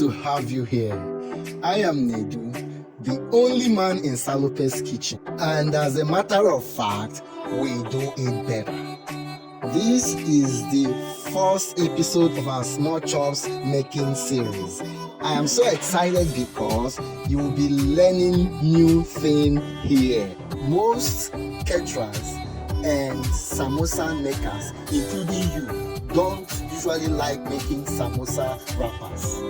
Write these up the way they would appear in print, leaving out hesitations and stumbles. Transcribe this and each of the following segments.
to have you here. I am Nedu, the only man in Salope's kitchen, and as a matter of fact, we do it better. This is the first episode of our Small Chops making series. I am so excited because you will be learning new things here. Most caterers and samosa makers, including you, don't usually like making samosa wrappers.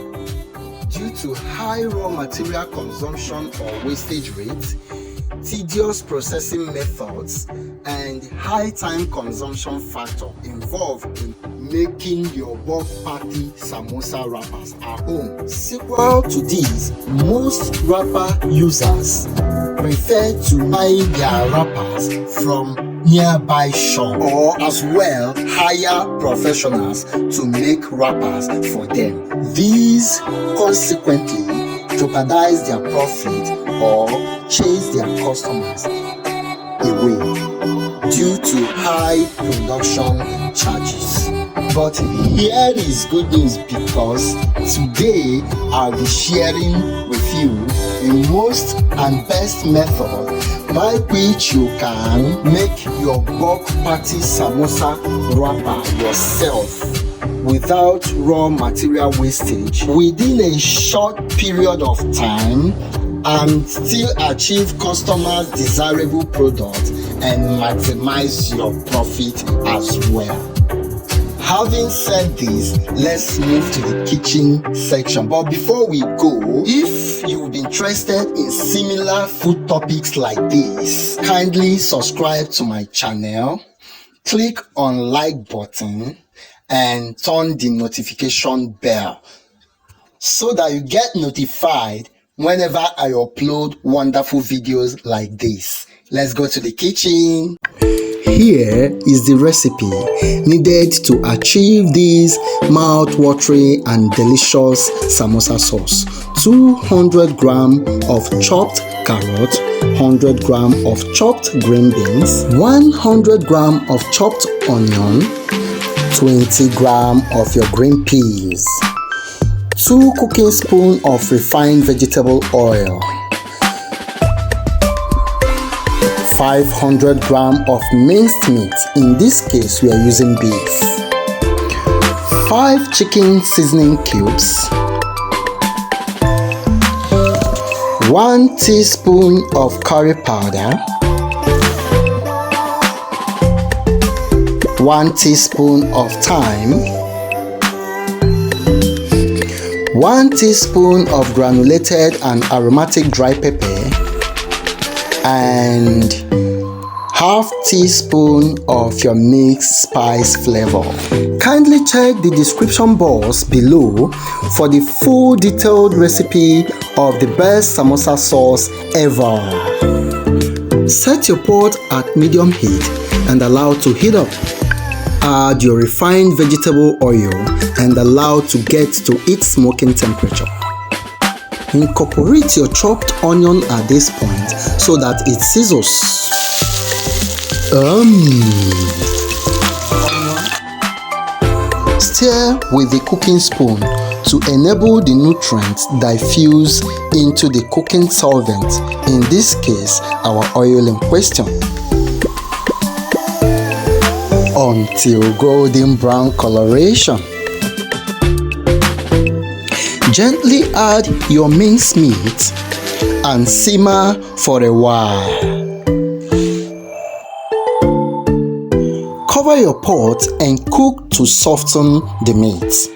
Due to high raw material consumption or wastage rates, tedious processing methods, and high time consumption factor involved in making your bulk party samosa wrappers at home. Sequel to these, most wrapper users prefer to buy their wrappers from nearby shop or as well hire professionals to make wrappers for them. These consequently jeopardize their profit or chase their customers away due to high production charges. But here is good news, because today I'll be sharing with you the most and best method by which you can make your bulk party samosa wrapper yourself without raw material wastage within a short period of time and still achieve customers' desirable product and maximize your profit as well. Having said this, let's move to the kitchen section. But before we go, if you've been interested in similar food topics like this, kindly subscribe to my channel, click on like button, and turn the notification bell so that you get notified whenever I upload wonderful videos like this. Let's go to the kitchen. Here is the recipe needed to achieve this mouth-watering and delicious samosa sauce. 200 grams of chopped carrot, 100 grams of chopped green beans, 100 grams of chopped onion, 20 grams of your green peas, 2 cooking spoons of refined vegetable oil, 500 grams of minced meat. In this case, we are using beef, 5 chicken seasoning cubes, 1 teaspoon of curry powder, 1 teaspoon of thyme, 1 teaspoon of granulated and aromatic dry pepper, and half teaspoon of your mixed spice flavor. Kindly check the description box below for the full detailed recipe of the best samosa sauce ever. Set your pot at medium heat and allow to heat up. Add your refined vegetable oil and allow to get to its smoking temperature. Incorporate your chopped onion at this point so that it sizzles. Stir with the cooking spoon to enable the nutrients diffuse into the cooking solvent, in this case our oil in question, until golden brown coloration. Gently add your minced meat and simmer for a while. Cover your pot and cook to soften the meat.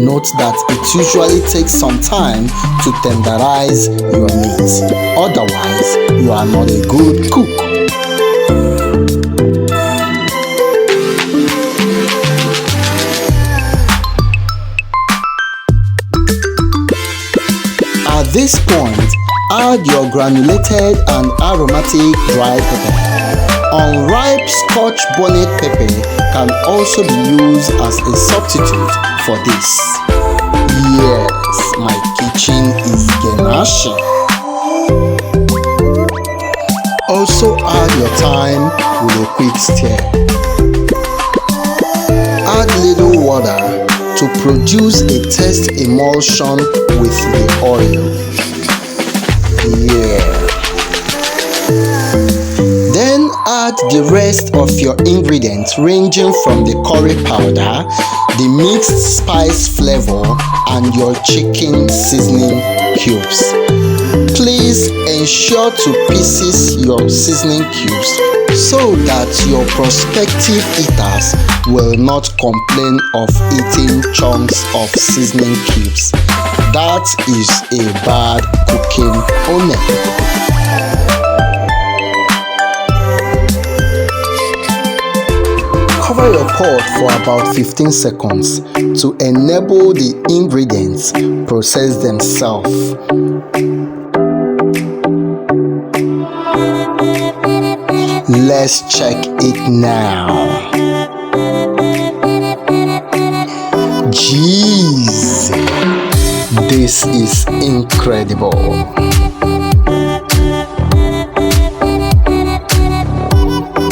Note that it usually takes some time to tenderize your meat, otherwise you are not a good cook. At this point, add your granulated and aromatic dry pepper. Unripe scotch bonnet pepper can also be used as a substitute for this. Yes, my kitchen is ganache. Also add your thyme with a quick stir. add little water to produce a test emulsion with the oil. Then add the rest of your ingredients ranging from the curry powder, the mixed spice flavor, and your chicken seasoning cubes. Please ensure to pieces your seasoning cubes so that your prospective eaters will not complain of eating chunks of seasoning cubes. That is a bad cooking omen. Cover your pot for about 15 seconds to enable the ingredients process themselves. Let's check it now. Jeez, this is incredible.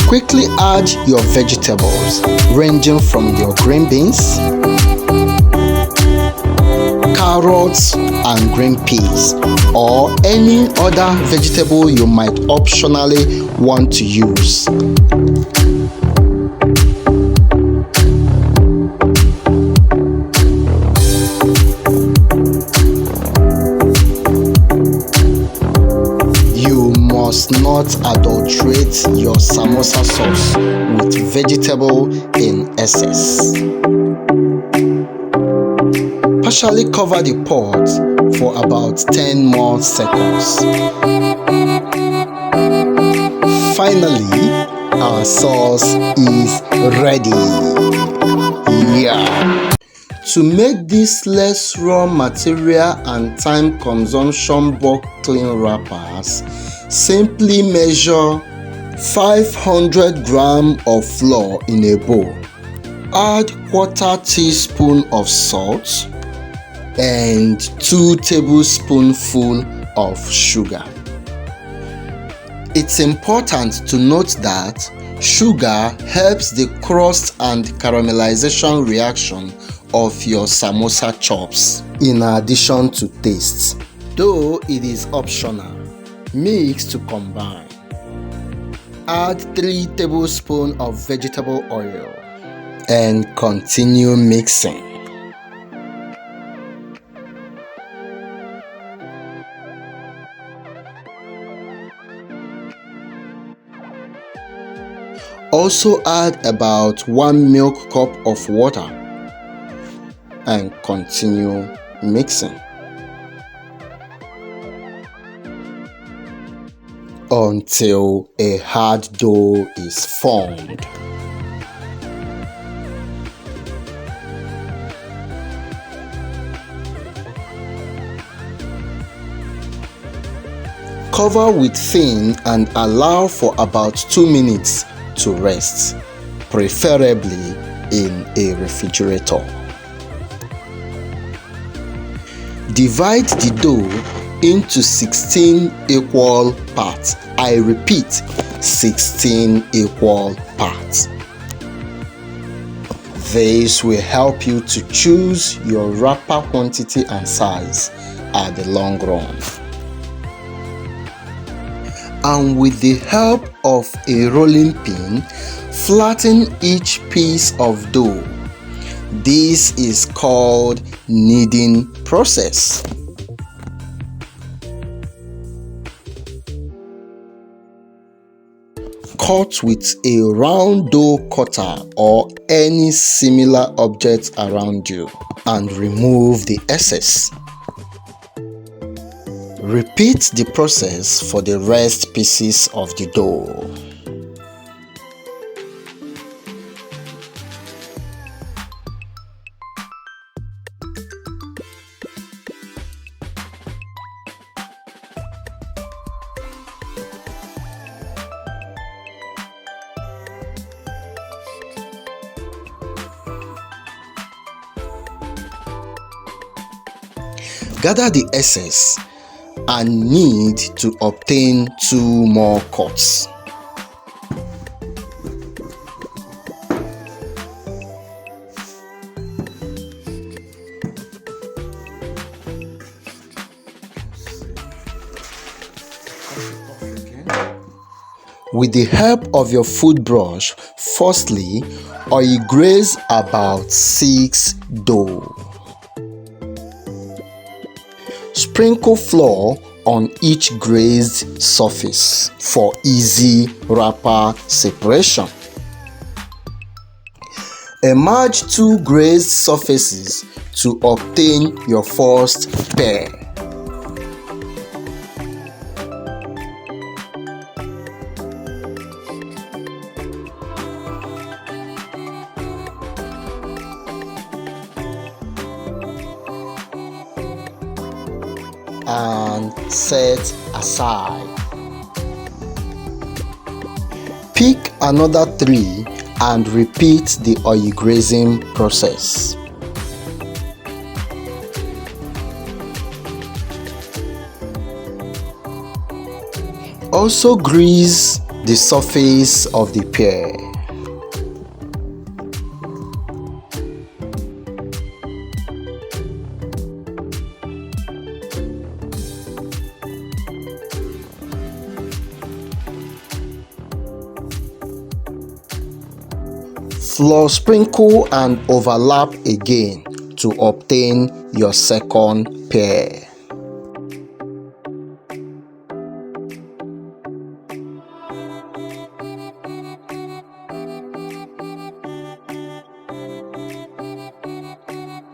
Quickly add your vegetables ranging from your green beans, carrots and green peas, or any other vegetable you might optionally want to use. You must not adulterate your samosa sauce with vegetable in excess. Partially cover the pot for about 10 more seconds. Finally, our sauce is ready. To make this less raw material and time consumption bulk clean wrappers, simply measure 500 grams of flour in a bowl. Add 1/4 teaspoon of salt and 2 tablespoonfuls of sugar. It's important to note that sugar helps the crust and caramelization reaction of your samosa chops in addition to taste, though it is optional. Mix to combine. Add 3 tablespoons of vegetable oil and continue mixing. Also add about 1 milk cup of water and continue mixing until a hard dough is formed. Cover with thyme and allow for about 2 minutes to rest, preferably in a refrigerator. Divide the dough into 16 equal parts. I repeat, 16 equal parts. This will help you to choose your wrapper quantity and size at the long run. And with the help of a rolling pin, flatten each piece of dough. This is called kneading process. Cut with a round dough cutter or any similar object around you and remove the excess. Repeat the process for the rest pieces of the dough. Gather the excess and knead to obtain 2 more cuts. With the help of your food brush, firstly, oil graze about 6 dough. Sprinkle flour on each grazed surface for easy wrapper separation. Emerge 2 grazed surfaces to obtain your first pair. And set aside. Pick another 3 and repeat the oil grazing process. Also grease the surface of the pear. Flour sprinkle and overlap again to obtain your second pair.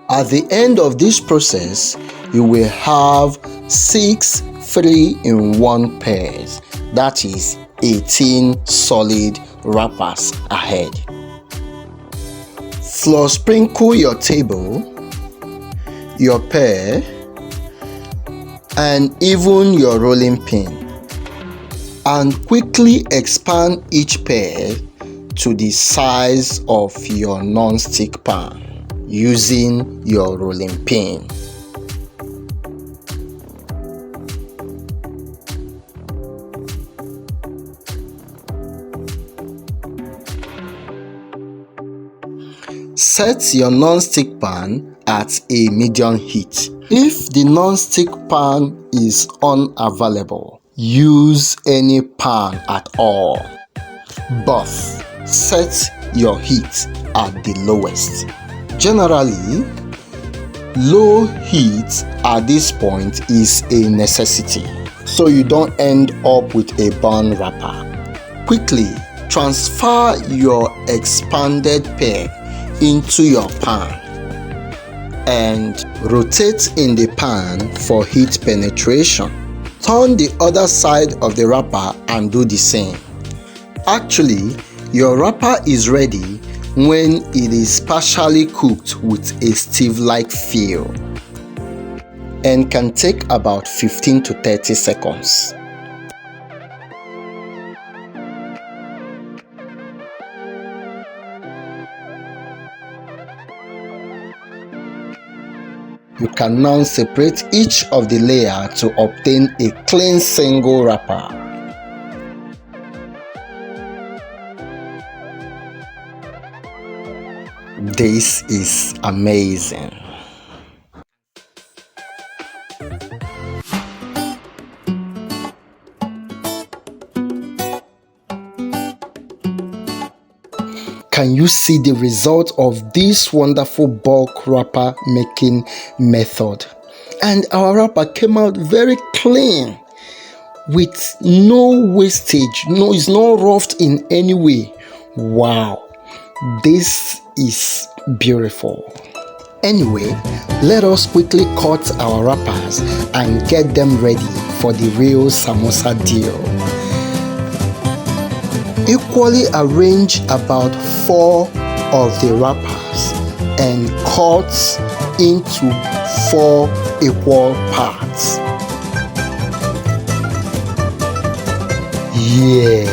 At the end of this process, you will have 6 3-in-1 pairs, that is 18 solid wrappers ahead. Flour sprinkle your table, your pear, and even your rolling pin, and quickly expand each pair to the size of your non-stick pan using your rolling pin. Set your non-stick pan at a medium heat. If the non-stick pan is unavailable, use any pan at all, but set your heat at the lowest. Generally, low heat at this point is a necessity, so you don't end up with a burn wrapper. Quickly transfer your expanded pear into your pan and rotate in the pan for heat penetration. Turn the other side of the wrapper and do the same. Actually, your wrapper is ready when it is partially cooked with a steve-like feel and can take about 15 to 30 seconds. You can now separate each of the layer to obtain a clean single wrapper. This is amazing. Can you see the result of this wonderful bulk wrapper making method? And our wrapper came out very clean with no wastage. No, it's not roughed in any way. Wow, this is beautiful. Anyway, let us quickly cut our wrappers and get them ready for the real samosa deal. Equally arrange about 4 of the wrappers and cut into 4 equal parts. Yeah.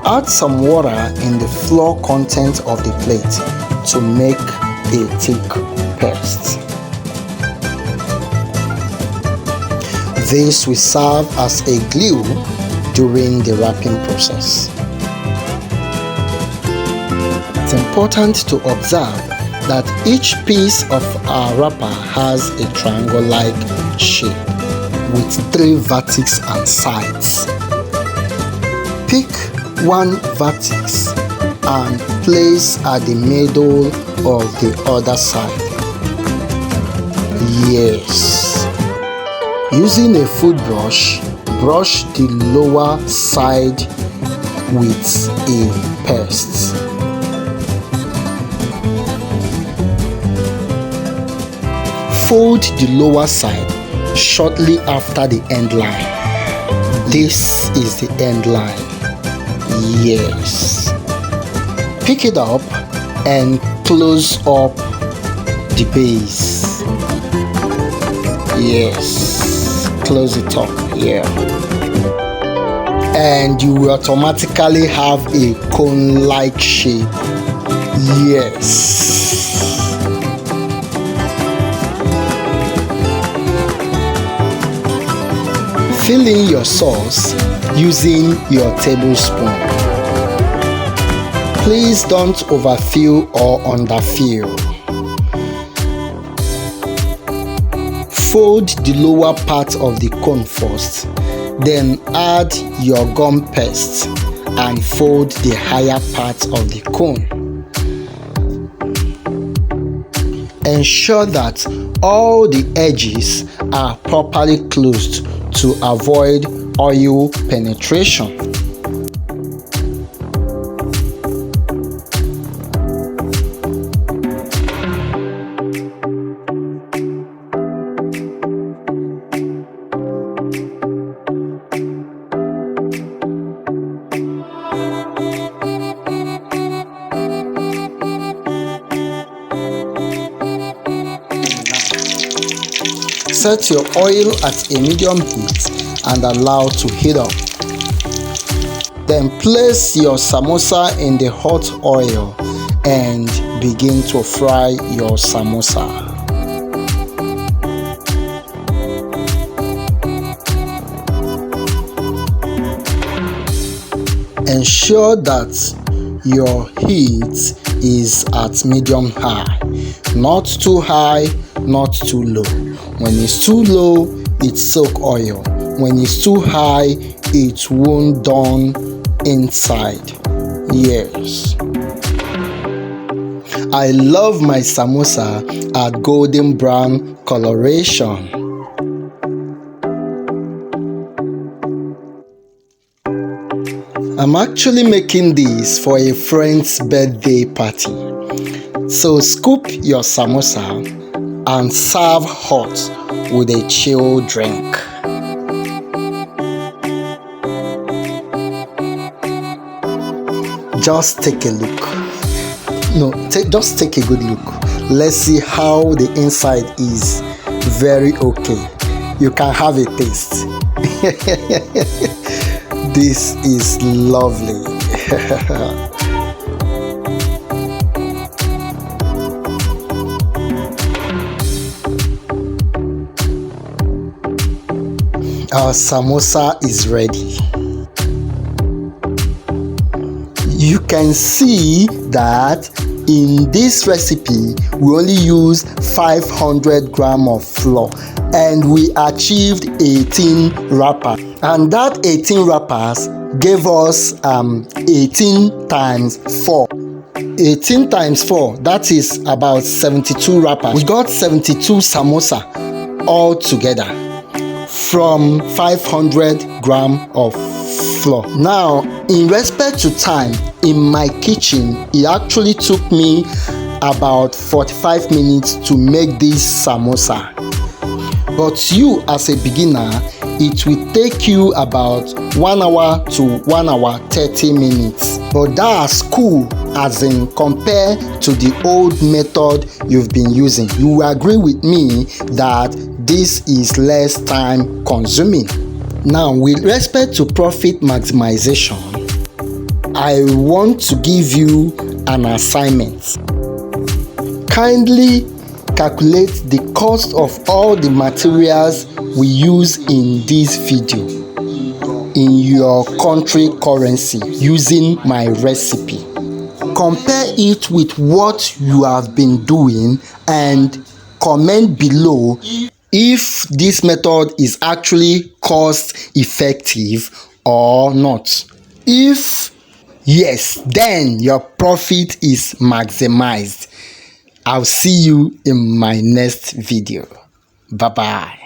Add some water in the flour content of the plate to make a thick paste. This will serve as a glue during the wrapping process. important to observe that each piece of our wrapper has a triangle-like shape with 3 vertices and sides. Pick one vertex and place at the middle of the other side. Yes. Using a food brush, brush the lower side with a paste. Fold the lower side shortly after the end line. This is the end line. Yes. Pick it up and close up the base. Yes. Close it up here. And you will automatically have a cone-like shape. Yes. Fill in your sauce using your tablespoon. Please don't overfill or underfill. Fold the lower part of the cone first, then add your gum paste and fold the higher part of the cone. Ensure that all the edges are properly closed to avoid oil penetration. Set your oil at a medium heat and allow to heat up. Then place your samosa in the hot oil and begin to fry your samosa. Ensure that your heat is at medium high, not too high, not too low. When it's too low, it soaks oil. When it's too high, it won't done inside. Yes. I love my samosa at golden brown coloration. I'm actually making this for a friend's birthday party. So scoop your samosa and serve hot with a chill drink. Just take a look. Just take a good look. Let's see how the inside is. Very okay. You can have a taste. This is lovely. Our samosa is ready. You can see that in this recipe we only use 500 grams of flour and we achieved 18 wrappers, and that 18 wrappers gave us 18 times 4. 18 times 4, that is about 72 wrappers. We got 72 samosa all together from 500 grams of flour. Now, in respect to time, in my kitchen, it actually took me about 45 minutes to make this samosa. But you, as a beginner, it will take you about 1 hour to 1 hour 30 minutes. But that's cool, as in compared to the old method you've been using. You will agree with me that this is less time consuming. Now, with respect to profit maximization, I want to give you an assignment. Kindly calculate the cost of all the materials we use in this video in your country currency using my recipe. Compare it with what you have been doing and comment below if this method is actually cost effective or not. If yes, then your profit is maximized. I'll see you in my next video. Bye bye.